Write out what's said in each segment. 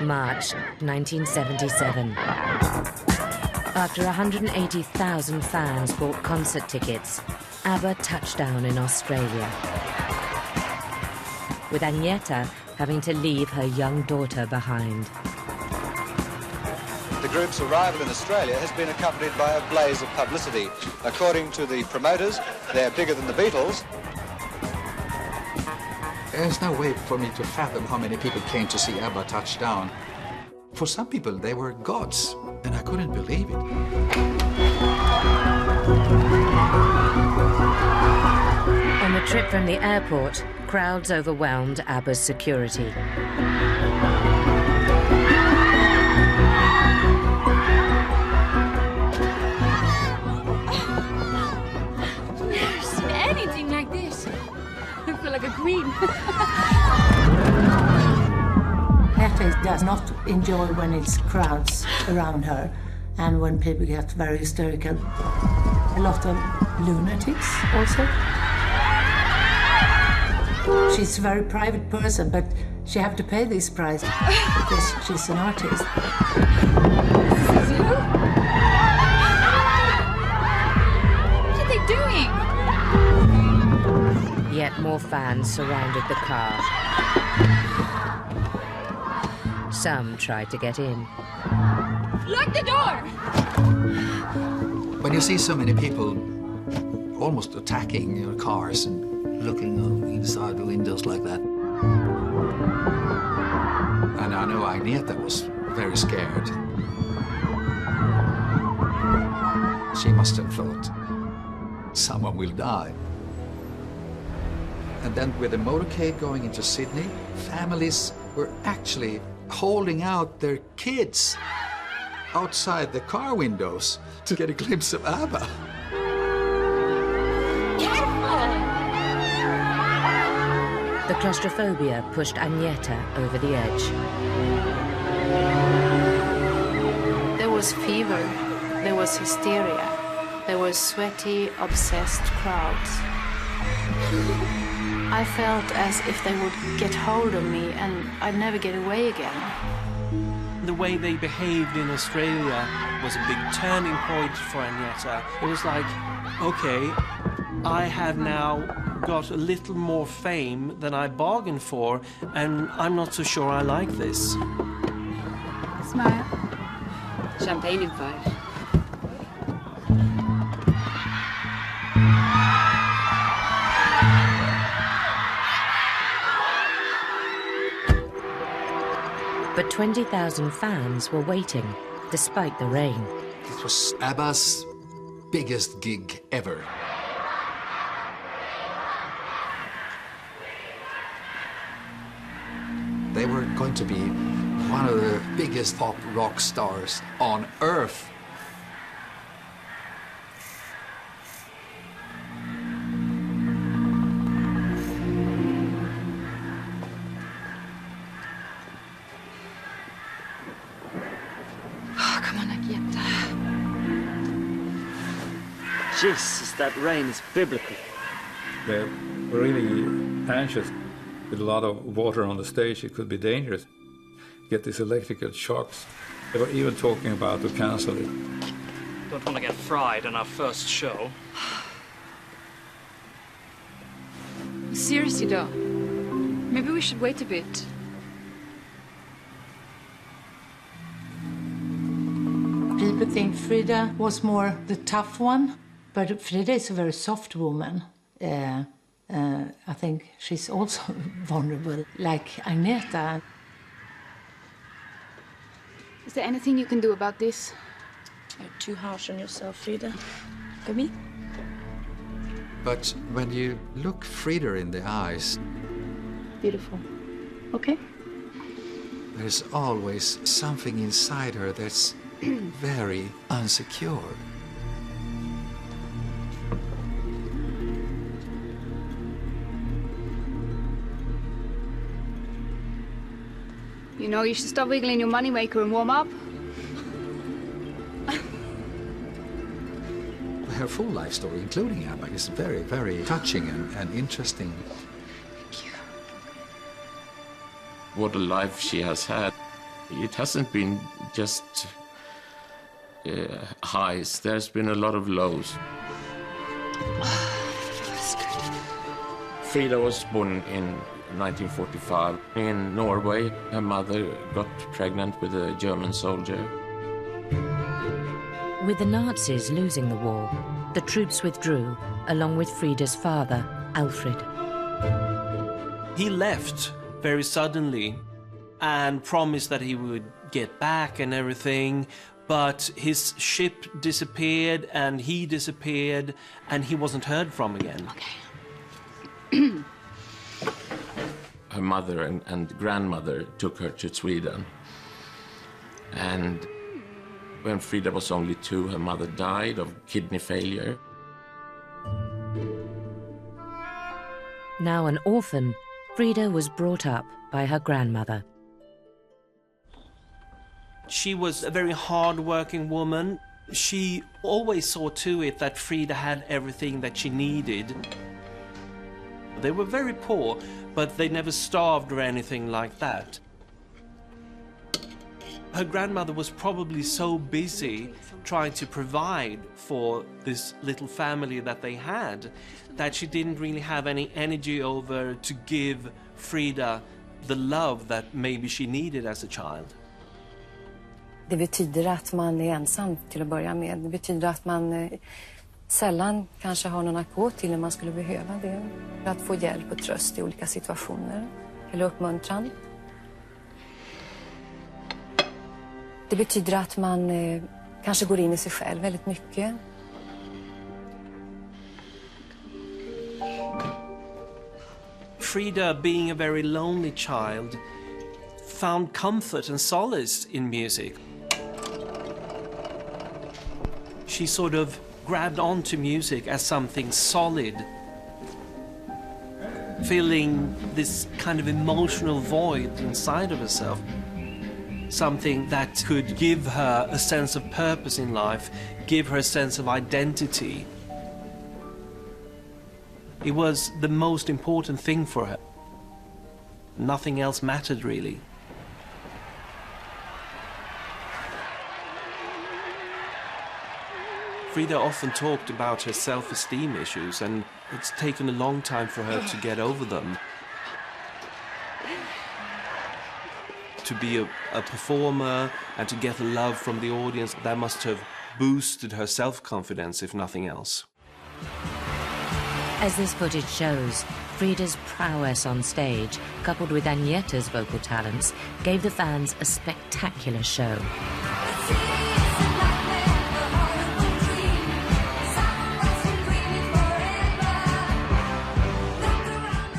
March 1977. After 180,000 fans bought concert tickets, ABBA touched down in Australia, with Agneta having to leave her young daughter behind. The group's arrival in Australia has been accompanied by a blaze of publicity. According to the promoters, they're bigger than the Beatles. There's no way for me to fathom how many people came to see ABBA touch down. For some people, they were gods, and I couldn't believe it. On the trip from the airport, crowds overwhelmed ABBA's security. Never seen anything like this. I feel like a queen. Agneta does not enjoy when it's crowds around her and when people get very hysterical. A lot of lunatics also. She's a very private person, but she have to pay this price because she's an artist. What are they doing? Yet more fans surrounded the car. Some tried to get in. Lock the door! When you see so many people almost attacking your cars and looking inside the windows like that. And I know Agneta was very scared. She must have thought, someone will die. And then with the motorcade going into Sydney, families were actually holding out their kids outside the car windows to get a glimpse of ABBA. The claustrophobia pushed Agneta over the edge. There was fever, there was hysteria, there were sweaty, obsessed crowds. I felt as if they would get hold of me and I'd never get away again. The way they behaved in Australia was a big turning point for Agneta. It was like, okay, I have now got a little more fame than I bargained for, and I'm not so sure I like this. Smile. Champagne in 5. But 20,000 fans were waiting, despite the rain. It was ABBA's biggest gig ever. They were going to be one of the biggest pop rock stars on Earth. Oh, come on, Agneta. Jesus, that rain is biblical. They were really anxious. With a lot of water on the stage, it could be dangerous. Get these electrical shocks. They were even talking about to cancel it. Don't want to get fried on our first show. Seriously, though, maybe we should wait a bit. People think Frida was more the tough one, but Frida is a very soft woman. I think she's also vulnerable, like Agneta. Is there anything you can do about this? You're too harsh on yourself, Frida. Look at me. But when you look Frida in the eyes, Beautiful. Okay? there's always something inside her that's very unsecured. You know, you should stop wiggling your moneymaker and warm up. Her full life story, including ABBA, is very, very touching and interesting. Thank you. What a life she has had. It hasn't been just highs. There's been a lot of lows. Frida was born in 1945 in Norway. Her mother got pregnant with a German soldier. With the Nazis losing the war, the troops withdrew, along with Frida's father, Alfred. He left very suddenly and promised that he would get back and everything, but his ship disappeared and he disappeared and he wasn't heard from again. Okay. Her mother and grandmother took her to Sweden. And when Frida was only 2, her mother died of kidney failure. Now an orphan, Frida was brought up by her grandmother. She was a very hard-working woman. She always saw to it that Frida had everything that she needed. They were very poor, but they never starved or anything like that. Her grandmother was probably so busy trying to provide for this little family that they had that she didn't really have any energy over to give Frida the love that maybe she needed as a child. Det betyder att man är ensam till att börja med. Det betyder att man sällan kanske har någon att gå till när man skulle behöva det. Att få hjälp och tröst i olika situationer eller uppmuntran. Det betyder att man kanske går in i sig själv väldigt mycket. Frida, being a very lonely child, found comfort and solace in music. She sort of grabbed onto music as something solid, filling this kind of emotional void inside of herself. Something that could give her a sense of purpose in life, give her a sense of identity. It was the most important thing for her. Nothing else mattered, really. Frida often talked about her self-esteem issues, and it's taken a long time for her to get over them. To be a performer and to get love from the audience, that must have boosted her self-confidence, if nothing else. As this footage shows, Frida's prowess on stage, coupled with Agnetta's vocal talents, gave the fans a spectacular show.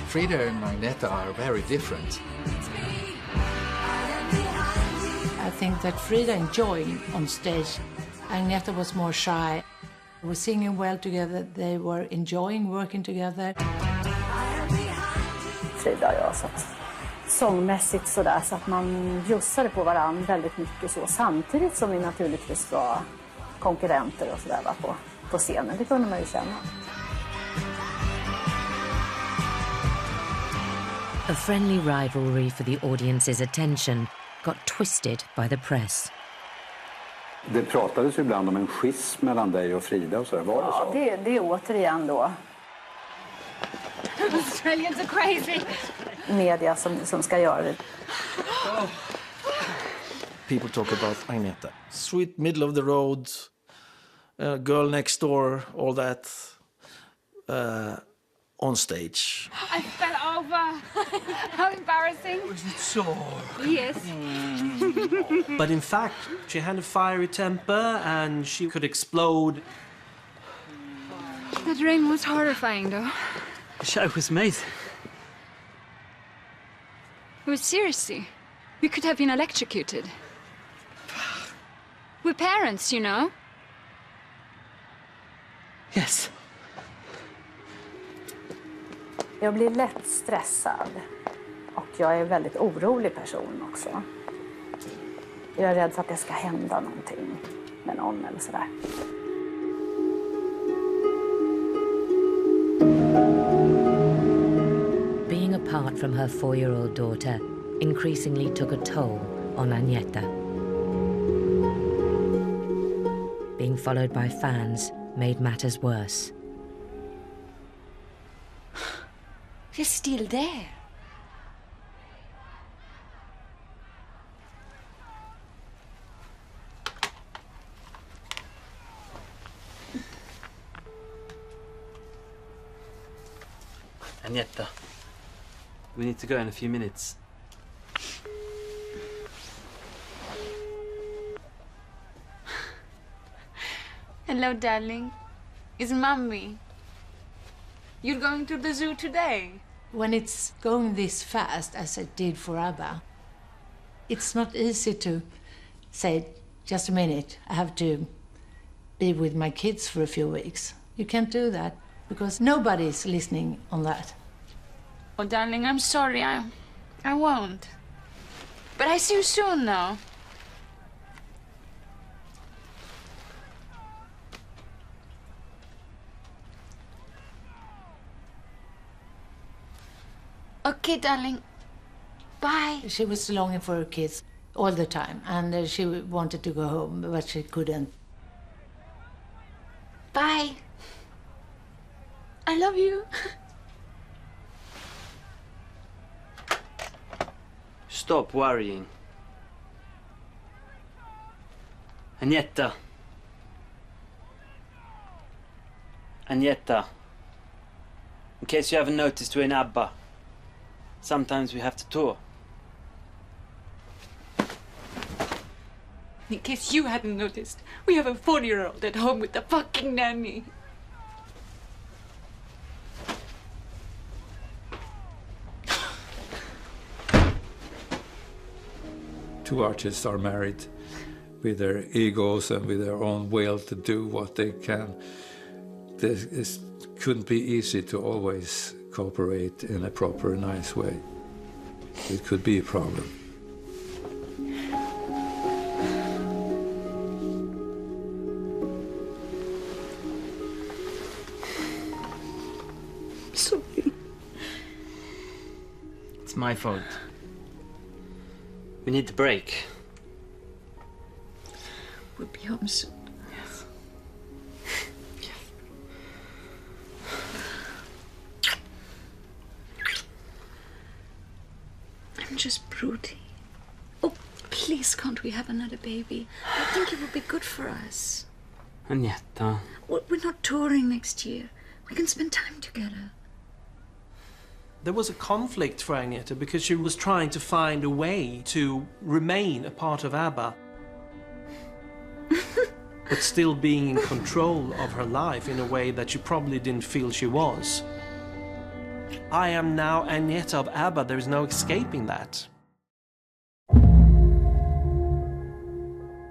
Frida and Agneta are very different. I think that Frida enjoyed on stage. Agneta was more shy. They were singing well together. They were enjoying working together. Frida och jag satt sångmässigt sådär så att man bjussade på varann väldigt mycket så. Samtidigt som vi naturligtvis var konkurrenter och sådär på scenen. Det kunde man ju känna. A friendly rivalry for the audience's attention got twisted by the press. Det pratades ju ibland om en schism mellan dig och Frida och så. Var det så? Ja, det är återigen då. Australians are crazy. Media som ska göra det. People talk about Agneta. Sweet middle of the road, girl next door, all that. On stage. I fell over. How embarrassing. Was it so? Yes. But in fact, she had a fiery temper and she could explode. That rain was horrifying, though. The show was amazing. It was seriously. We could have been electrocuted. We're parents, you know. Yes. Jag blir lätt stressad och jag är en väldigt orolig person också. Jag är rädd för att det ska hända någonting med någon eller sådär. Being apart from her 4-year-old daughter increasingly took a toll on Agneta. Being followed by fans made matters worse. You're still there. Agneta, we need to go in a few minutes. Hello, darling. It's Mommy. You're going to the zoo today? When it's going this fast, as it did for ABBA, it's not easy to say, just a minute, I have to be with my kids for a few weeks. You can't do that, because nobody's listening on that. Oh, darling, I'm sorry. I won't. But I see you soon now. Okay, darling. Bye. She was longing for her kids all the time, and she wanted to go home, but she couldn't. Bye. I love you. Stop worrying. Agneta. Agneta. In case you haven't noticed, we're in ABBA. Sometimes we have to tour. In case you hadn't noticed, we have a 4-year-old at home with a fucking nanny. Two artists are married with their egos and with their own will to do what they can. It couldn't be easy to always cooperate in a proper, nice way. It could be a problem. Sorry. It's my fault. We need to break. We'll be home soon. Yes. I'm just broody. Oh, please, can't we have another baby? I think it would be good for us. Agneta. We're not touring next year. We can spend time together. There was a conflict for Agneta because she was trying to find a way to remain a part of ABBA. But still being in control of her life in a way that she probably didn't feel she was. I am now Agneta of ABBA, there is no escaping that.